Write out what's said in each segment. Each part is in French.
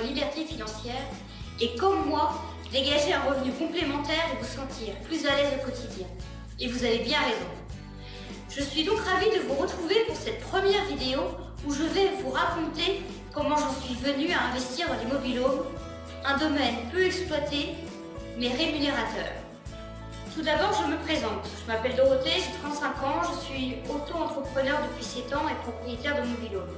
liberté financière et, comme moi, dégager un revenu complémentaire et vous sentir plus à l'aise au quotidien. Et vous avez bien raison. Je suis donc ravie de vous retrouver pour cette première vidéo où je vais vous raconter comment j'en suis venue à investir dans l'immobilier, un domaine peu exploité mais rémunérateur. Tout d'abord, je me présente. Je m'appelle Dorothée, j'ai 35 ans, je suis auto-entrepreneur depuis 7 ans et propriétaire de Mobilhome.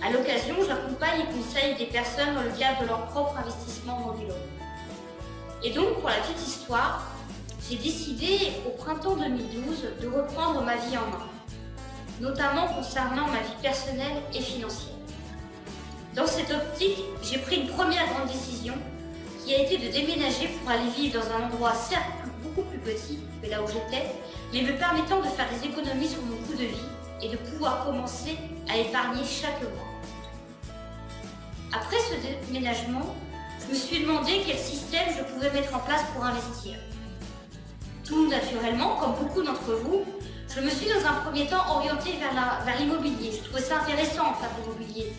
À l'occasion, j'accompagne et conseille des personnes dans le cadre de leur propre investissement en Mobilhome. Et donc, pour la petite histoire, j'ai décidé au printemps 2012 de reprendre ma vie en main, notamment concernant ma vie personnelle et financière. Dans cette optique, j'ai pris une première grande décision qui a été de déménager pour aller vivre dans un endroit certes beaucoup plus petit que là où j'étais, mais me permettant de faire des économies sur mon coût de vie et de pouvoir commencer à épargner chaque mois. Après ce déménagement, je me suis demandé quel système je pouvais mettre en place pour investir. Tout naturellement, comme beaucoup d'entre vous, je me suis dans un premier temps orientée vers l'immobilier. Je trouvais ça intéressant en faire de l'immobilier.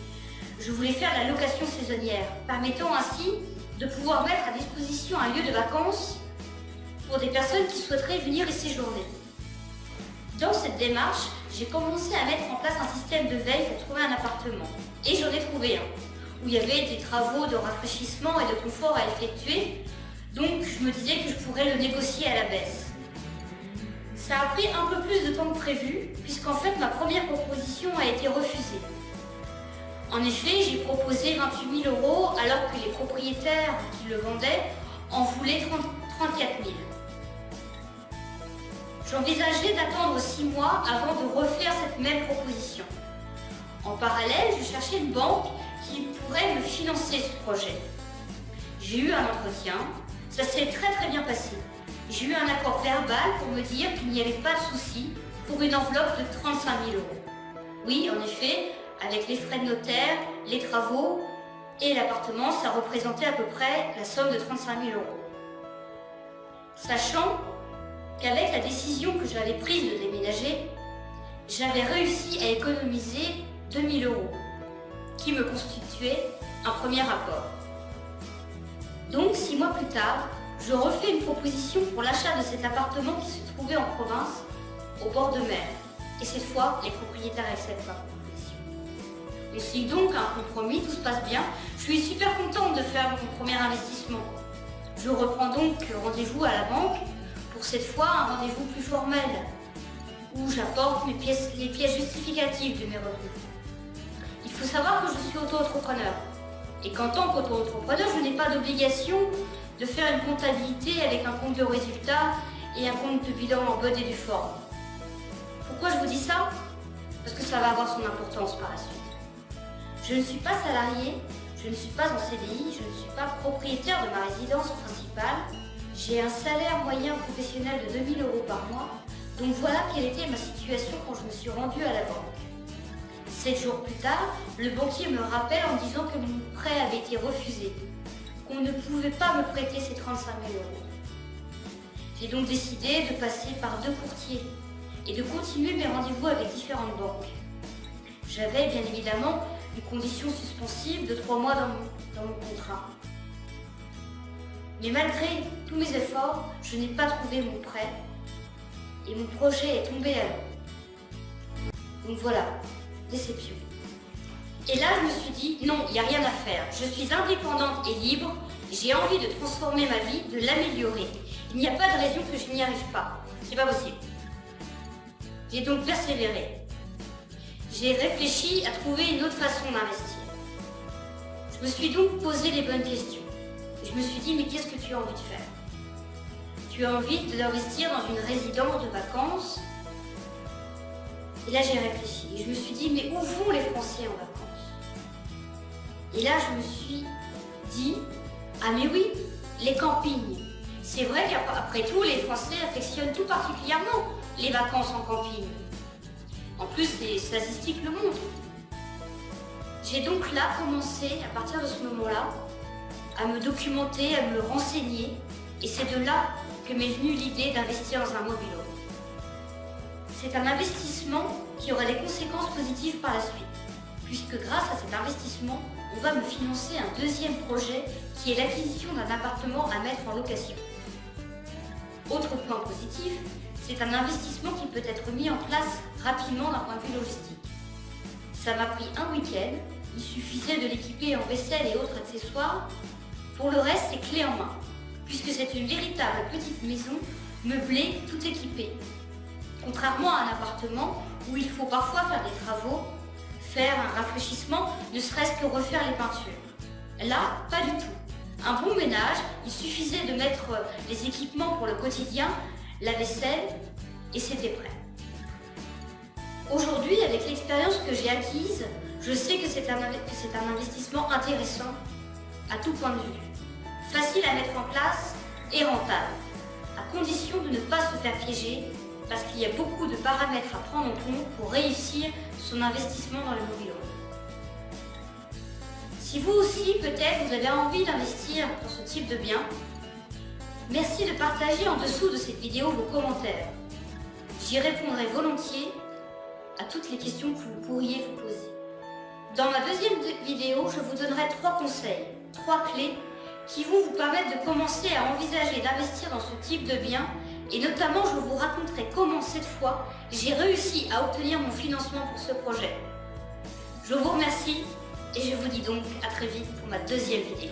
Je voulais faire de la location saisonnière, permettant ainsi de pouvoir mettre à disposition un lieu de vacances pour des personnes qui souhaiteraient venir y séjourner. Dans cette démarche, j'ai commencé à mettre en place un système de veille pour trouver un appartement. Et j'en ai trouvé un, où il y avait des travaux de rafraîchissement et de confort à effectuer, donc je me disais que je pourrais le négocier à la baisse. Ça a pris un peu plus de temps que prévu, puisqu'en fait ma première proposition a été refusée. En effet, j'ai proposé 28 000 € alors que les propriétaires qui le vendaient en voulaient 34 000. J'envisageais d'attendre 6 mois avant de refaire cette même proposition. En parallèle, je cherchais une banque qui pourrait me financer ce projet. J'ai eu un entretien, ça s'est très bien passé. J'ai eu un accord verbal pour me dire qu'il n'y avait pas de souci pour une enveloppe de 35 000 €. Oui, en effet, avec les frais de notaire, les travaux et l'appartement, ça représentait à peu près la somme de 35 000 €. Sachant qu'avec la décision que j'avais prise de déménager, j'avais réussi à économiser 2 000 €, qui me constituait un premier apport. Donc 6 mois plus tard, je refais une proposition pour l'achat de cet appartement qui se trouvait en province, au bord de mer. Et cette fois, les propriétaires acceptent ma proposition. On signe donc un compromis, tout se passe bien. Je suis super contente de faire mon premier investissement. Je reprends donc rendez-vous à la banque, pour cette fois un rendez-vous plus formel, où j'apporte les pièces justificatives de mes revenus. Il faut savoir que je suis auto-entrepreneur et qu'en tant qu'auto-entrepreneur, je n'ai pas d'obligation de faire une comptabilité avec un compte de résultat et un compte de bilan en bonne et due forme. Pourquoi je vous dis ça? Parce que ça va avoir son importance par la suite. Je ne suis pas salarié, je ne suis pas en CDI, je ne suis pas propriétaire de ma résidence principale. J'ai un salaire moyen professionnel de 2 000 € par mois, donc voilà quelle était ma situation quand je me suis rendue à la banque. 7 jours plus tard, le banquier me rappelle en disant que mon prêt avait été refusé, qu'on ne pouvait pas me prêter ces 35 000 €. J'ai donc décidé de passer par 2 courtiers et de continuer mes rendez-vous avec différentes banques. J'avais bien évidemment une condition suspensive de 3 mois dans mon contrat. Mais malgré tous mes efforts, je n'ai pas trouvé mon prêt et mon projet est tombé à l'eau. Donc voilà, déception. Et là, je me suis dit, non, il n'y a rien à faire. Je suis indépendante et libre, j'ai envie de transformer ma vie, de l'améliorer. Il n'y a pas de raison que je n'y arrive pas. C'est pas possible. J'ai donc persévéré. J'ai réfléchi à trouver une autre façon d'investir. Je me suis donc posé les bonnes questions. Je me suis dit, mais qu'est-ce que tu as envie de faire? Tu as envie d'investir dans une résidence de vacances? Et là, j'ai réfléchi. Et je me suis dit, mais où vont les Français en vacances? Et là, je me suis dit, ah mais oui, les campings. C'est vrai qu'après tout, les Français affectionnent tout particulièrement les vacances en camping. En plus, les statistiques le montrent. J'ai donc là commencé, à partir de ce moment-là, à me documenter, à me renseigner. Et c'est de là que m'est venue l'idée d'investir dans un mobil-home. C'est un investissement qui aura des conséquences positives par la suite, puisque grâce à cet investissement, on va me financer un deuxième projet qui est l'acquisition d'un appartement à mettre en location. Autre point positif, c'est un investissement qui peut être mis en place rapidement d'un point de vue logistique. Ça m'a pris un week-end, il suffisait de l'équiper en vaisselle et autres accessoires. Pour le reste, c'est clé en main, puisque c'est une véritable petite maison meublée, tout équipée. Contrairement à un appartement où il faut parfois faire des travaux, faire un rafraîchissement, ne serait-ce que refaire les peintures. Là, pas du tout. Un bon ménage, il suffisait de mettre les équipements pour le quotidien, la vaisselle, et c'était prêt. Aujourd'hui, avec l'expérience que j'ai acquise, je sais que c'est un investissement intéressant à tout point de vue. Facile à mettre en place et rentable, à condition de ne pas se faire piéger, parce qu'il y a beaucoup de paramètres à prendre en compte pour réussir son investissement dans le mobilier. Si vous aussi, peut-être, vous avez envie d'investir dans ce type de bien, merci de partager en dessous de cette vidéo vos commentaires. J'y répondrai volontiers à toutes les questions que vous pourriez vous poser. Dans ma deuxième vidéo, je vous donnerai 3 conseils, 3 clés qui vont vous permettre de commencer à envisager d'investir dans ce type de bien, et notamment je vous raconterai comment cette fois j'ai réussi à obtenir mon financement pour ce projet. Je vous remercie et je vous dis donc à très vite pour ma deuxième vidéo.